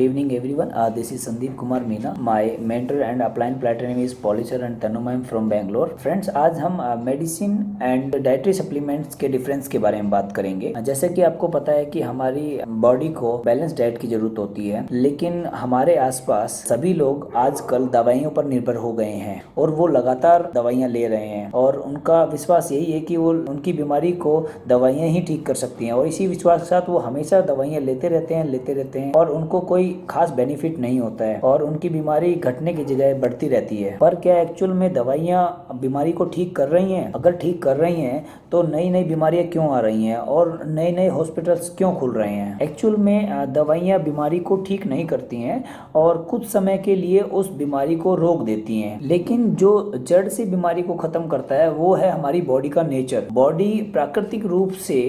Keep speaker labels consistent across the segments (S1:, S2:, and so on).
S1: Good evening, everyone. This is Sandeep Kumar Meena. My mentor and upline platinum is Polisher and Tanumay from Bangalore. Friends, आज हम medicine and dietary supplements के difference के बारे में बात करेंगे। जैसे कि आपको पता है कि हमारी बॉडी को बैलेंस डाइट की जरूरत होती है, लेकिन हमारे आसपास सभी लोग आजकल दवाइयों पर निर्भर हो गए हैं और वो लगातार दवाइयाँ ले रहे हैं और उनका विश्वास यही है कि वो उनकी बीमारी को दवाइयाँ ही ठीक कर सकती हैं और इसी विश्वास के साथ वो हमेशा दवाइयाँ लेते रहते हैं और उनको कोई खास बेनिफिट नहीं होता है और उनकी बीमारी घटने की जगह बढ़ती रहती है। पर क्या एक्चुअल में दवाइयाँ बीमारी को ठीक कर रही हैं? अगर ठीक कर रही हैं तो नई नई बीमारियाँ क्यों आ रही हैं और नए नए हॉस्पिटल्स क्यों खुल रहे हैं? एक्चुअल में दवाइयाँ बीमारी को ठीक नहीं करती हैं और कुछ समय के लिए उस बीमारी को रोक देती हैं, लेकिन जो जड़ से बीमारी को खत्म करता है वो है हमारी बॉडी का नेचर। बॉडी प्राकृतिक रूप से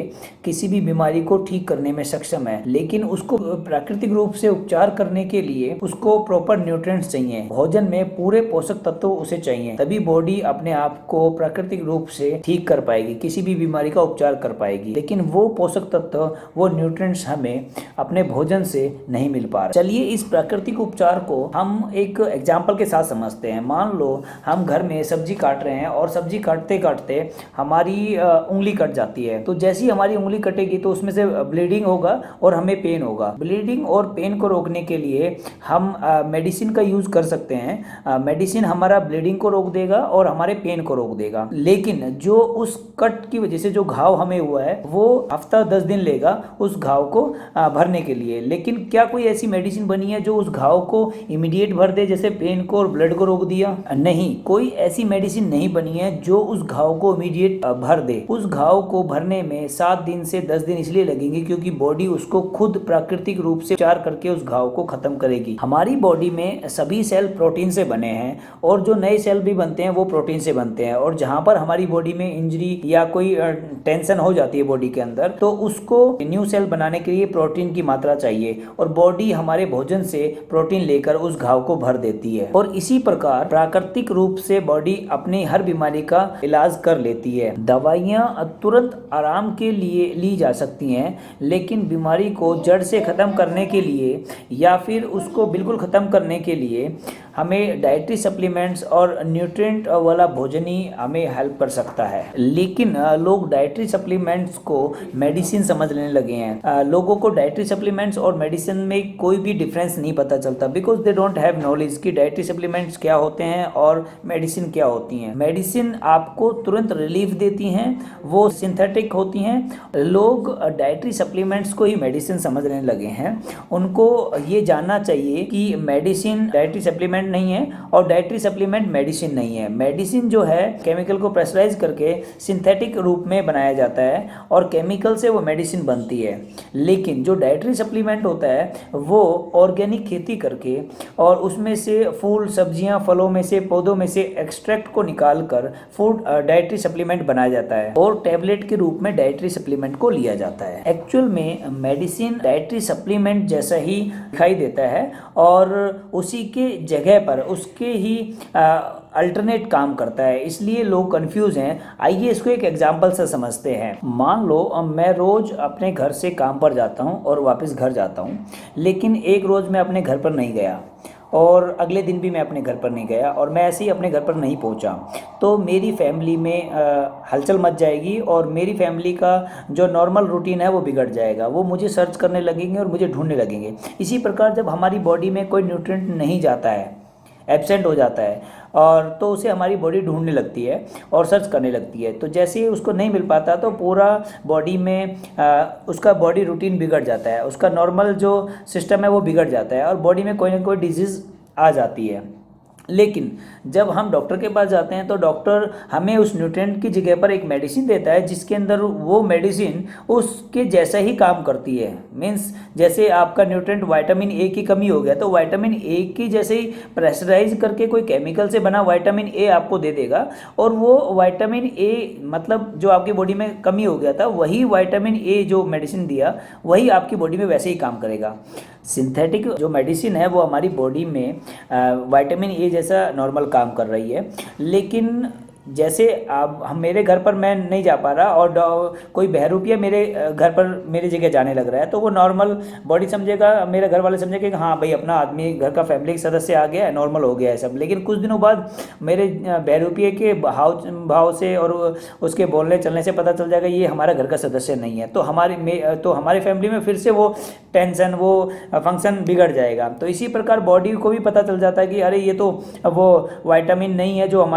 S1: किसी भी बीमारी को ठीक करने में सक्षम है, लेकिन उसको प्राकृतिक रूप से उपचार करने के लिए उसको प्रॉपर न्यूट्रिएंट्स चाहिए। भोजन में पूरे पोषक तत्व उसे चाहिए, तभी बॉडी अपने आप को प्राकृतिक रूप से ठीक कर पाएगी, किसी भी बीमारी का उपचार कर पाएगी। लेकिन वो पोषक तत्व, वो न्यूट्रिएंट्स हमें अपने भोजन से नहीं मिल पा रहे। चलिए इस प्राकृतिक उपचार को हम एक एग्जाम्पल के साथ समझते हैं। मान लो हम घर में सब्जी काट रहे हैं और सब्जी काटते काटते हमारी उंगली कट जाती है। तो जैसी हमारी उंगली कटेगी तो उसमें से ब्लीडिंग होगा और हमें पेन होगा। ब्लीडिंग और पेन को रोकने के लिए हम मेडिसिन का यूज कर सकते हैं। मेडिसिन हमारा ब्लीडिंग को रोक देगा और हमारे पेन को रोक देगा, लेकिन जो उस कट की वजह से जो घाव हमें हुआ है वो हफ्ता 10 दिन लेगा उस घाव को भरने के लिए। लेकिन क्या कोई ऐसी मेडिसिन बनी है जो उस घाव को इमीडिएट भर दे, जैसे पेन को और ब्लड को रोक दिया? नहीं, कोई ऐसी मेडिसिन नहीं बनी है जो उस घाव को इमीडिएट भर दे। उस घाव को भरने में 7 दिन से 10 दिन इसलिए लगेंगे क्योंकि बॉडी उसको खुद प्राकृतिक रूप से उपचार करके उस घाव को खत्म करेगी। हमारी बॉडी में सभी सेल प्रोटीन से बने हैं और जो नए सेल भी बनते हैं वो प्रोटीन से बनते हैं, और जहां पर हमारी बॉडी में इंजरी या कोई टेंशन हो जाती है बॉडी के अंदर, तो उसको न्यू सेल बनाने के लिए प्रोटीन की मात्रा चाहिए और बॉडी हमारे भोजन से प्रोटीन लेकर उस घाव को भर देती है। और इसी प्रकार प्राकृतिक रूप से बॉडी अपनी हर बीमारी का इलाज कर लेती है। दवाइयां तुरंत आराम के लिए ली जा सकती हैं, लेकिन बीमारी को जड़ से खत्म करने के लिए या फिर उसको बिल्कुल ख़त्म करने के लिए हमें डाइटरी सप्लीमेंट्स और न्यूट्रिएंट वाला भोजन ही हमें हेल्प कर सकता है। लेकिन लोग डाइटरी सप्लीमेंट्स को मेडिसिन समझ लेने लगे हैं। लोगों को डाइटरी सप्लीमेंट्स और मेडिसिन में कोई भी डिफरेंस नहीं पता चलता, because they don't have knowledge कि डाइटरी सप्लीमेंट्स क्या होते हैं और मेडिसिन क्या होती हैं। मेडिसिन आपको तुरंत रिलीफ देती हैं, वो सिंथेटिक होती हैं। लोग डाइटरी सप्लीमेंट्स को ही मेडिसिन समझने लगे हैं। उनको ये जानना चाहिए कि मेडिसिन डाइटरी सप्लीमेंट नहीं है और डाइटरी सप्लीमेंट मेडिसिन नहीं है। मेडिसिन जो है केमिकल को प्रेशराइज करके सिंथेटिक रूप में बनाया जाता है और केमिकल से वो मेडिसिन बनती है। लेकिन जो डाइटरी सप्लीमेंट होता है वो ऑर्गेनिक खेती करके और उसमें से फूल, सब्जियां, फलों में से, पौधों में से एक्सट्रैक्ट को निकाल कर फूड डाइटरी सप्लीमेंट बनाया जाता है और टैबलेट के रूप में डाइटरी सप्लीमेंट को लिया जाता है। एक्चुअल में मेडिसिन डाइटरी सप्लीमेंट जैसा ही दिखाई देता है और उसी के जगह पर उसके ही अल्टरनेट काम करता है, इसलिए लोग कंफ्यूज हैं। आइए इसको एक एग्जांपल से समझते हैं। मान लो मैं रोज अपने घर से काम पर जाता हूं और वापस घर जाता हूं, लेकिन एक रोज मैं अपने घर पर नहीं गया और अगले दिन भी मैं अपने घर पर नहीं गया और मैं ऐसे ही अपने घर पर नहीं पहुंचा, तो मेरी फैमिली में हलचल मच जाएगी और मेरी फैमिली का जो नॉर्मल रूटीन है वो बिगड़ जाएगा। वो मुझे सर्च करने लगेंगे और मुझे ढूंढने लगेंगे। इसी प्रकार जब हमारी बॉडी में कोई न्यूट्रिएंट नहीं जाता है, एब्सेंट हो जाता है, और तो उसे हमारी बॉडी ढूंढने लगती है और सर्च करने लगती है। तो जैसे ही उसको नहीं मिल पाता तो पूरा बॉडी में उसका बॉडी रूटीन बिगड़ जाता है, उसका नॉर्मल जो सिस्टम है वो बिगड़ जाता है और बॉडी में कोई ना कोई डिजीज़ आ जाती है। लेकिन जब हम डॉक्टर के पास जाते हैं तो डॉक्टर हमें उस न्यूट्रिएंट की जगह पर एक मेडिसिन देता है जिसके अंदर वो मेडिसिन उसके जैसा ही काम करती है। मीन्स जैसे आपका न्यूट्रिएंट विटामिन ए की कमी हो गया तो विटामिन ए की जैसे ही प्रेशराइज करके कोई केमिकल से बना विटामिन ए आपको दे देगा और वो विटामिन ए मतलब जो आपकी बॉडी में कमी हो गया था वही विटामिन ए जो मेडिसिन दिया वही आपकी बॉडी में वैसे ही काम करेगा। सिंथेटिक जो मेडिसिन है वो हमारी बॉडी में विटामिन ए जैसा नॉर्मल काम कर रही है, लेकिन जैसे अब हम मेरे घर पर मैं नहीं जा पा रहा और कोई बहरूपिया मेरे घर पर मेरी जगह जाने लग रहा है, तो वो नॉर्मल बॉडी समझेगा, मेरे घर वाले समझेंगे कि हाँ भाई अपना आदमी घर का फैमिली का सदस्य आ गया है, नॉर्मल हो गया है सब। लेकिन कुछ दिनों बाद मेरे बहरूपिये के भाव से और उसके बोलने चलने से पता चल जाएगा ये हमारा घर का सदस्य नहीं है, तो हमारी फैमिली में फिर से वो टेंशन, वो फंक्शन बिगड़ जाएगा। तो इसी प्रकार बॉडी को भी पता चल जाता है कि अरे ये तो वो विटामिन नहीं है जो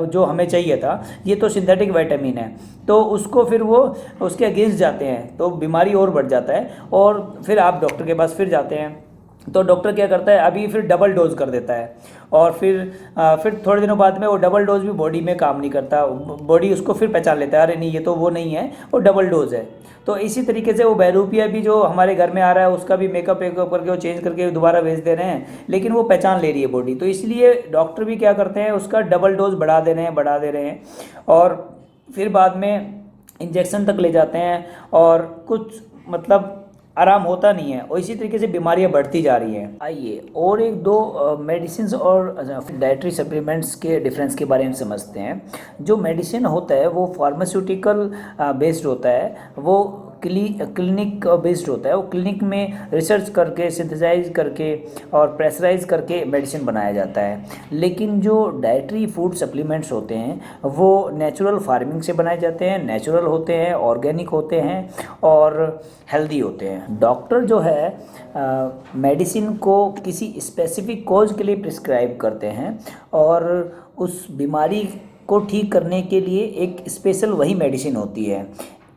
S1: जो हमें चाहिए था, ये तो सिंथेटिक विटामिन है। तो उसको फिर वो उसके अगेंस्ट जाते हैं, तो बीमारी और बढ़ जाता है। और फिर आप डॉक्टर के पास फिर जाते हैं, तो डॉक्टर क्या करता है, अभी फिर डबल डोज कर देता है। और फिर थोड़े दिनों बाद में वो डबल डोज भी बॉडी में काम नहीं करता, बॉडी उसको फिर पहचान लेता है, अरे नहीं ये तो वो नहीं है, वो डबल डोज है। तो इसी तरीके से वो बहरूपिया भी जो हमारे घर में आ रहा है उसका भी मेकअप करके वो चेंज करके दोबारा भेज दे रहे हैं, लेकिन वो पहचान ले रही है बॉडी। तो इसलिए डॉक्टर भी क्या करते हैं, उसका डबल डोज बढ़ा दे रहे हैं और फिर बाद में इंजेक्शन तक ले जाते हैं और कुछ मतलब आराम होता नहीं है, और इसी तरीके से बीमारियां बढ़ती जा रही हैं। आइए और एक दो मेडिसिन और डाइटरी सप्लीमेंट्स के डिफरेंस के बारे में समझते हैं। जो मेडिसिन होता है वो फार्मास्यूटिकल बेस्ड होता है, वो क्लिनिक बेस्ड होता है, वो क्लिनिक में रिसर्च करके सिंथेसाइज करके और प्रेशराइज करके मेडिसिन बनाया जाता है। लेकिन जो डाइटरी फूड सप्लीमेंट्स होते हैं वो नेचुरल फार्मिंग से बनाए जाते हैं, नेचुरल होते हैं, ऑर्गेनिक होते हैं और हेल्दी होते हैं। डॉक्टर जो है मेडिसिन को किसी स्पेसिफिक कॉज के लिए प्रिस्क्राइब करते हैं और उस बीमारी को ठीक करने के लिए एक स्पेशल वही मेडिसिन होती है,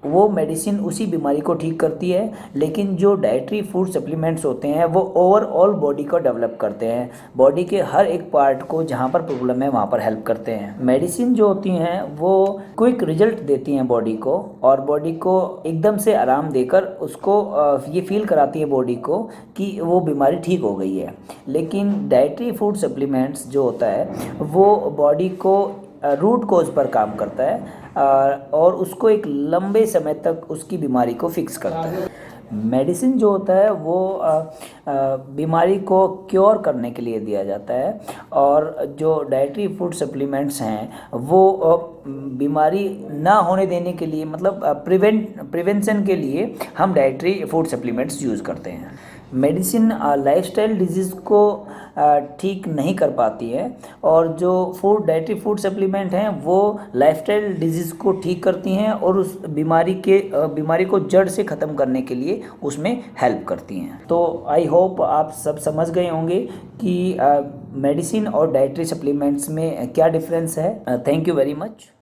S1: वो मेडिसिन उसी बीमारी को ठीक करती है। लेकिन जो डाइटरी फूड सप्लीमेंट्स होते हैं वो ओवरऑल बॉडी को डेवलप करते हैं, बॉडी के हर एक पार्ट को जहाँ पर प्रॉब्लम है वहाँ पर हेल्प करते हैं। मेडिसिन जो होती हैं वो क्विक रिजल्ट देती हैं बॉडी को, और बॉडी को एकदम से आराम देकर उसको ये फील कराती है बॉडी को कि वो बीमारी ठीक हो गई है। लेकिन डाइटरी फूड सप्लीमेंट्स जो होता है वो बॉडी को रूट कोज पर काम करता है और उसको एक लंबे समय तक उसकी बीमारी को फिक्स करता है। मेडिसिन जो होता है वो बीमारी को क्योर करने के लिए दिया जाता है, और जो डाइटरी फूड सप्लीमेंट्स हैं वो बीमारी ना होने देने के लिए, मतलब प्रिवेंशन के लिए हम डाइटरी फूड सप्लीमेंट्स यूज़ करते हैं। मेडिसिन लाइफस्टाइल डिजीज़ को ठीक नहीं कर पाती है, और जो डाइटरी फूड सप्लीमेंट हैं वो लाइफस्टाइल डिजीज़ को ठीक करती हैं और उस बीमारी को जड़ से ख़त्म करने के लिए उसमें हेल्प करती हैं। तो आई होप आप सब समझ गए होंगे कि मेडिसिन और डाइटरी सप्लीमेंट्स में क्या डिफरेंस है। Thank you very much.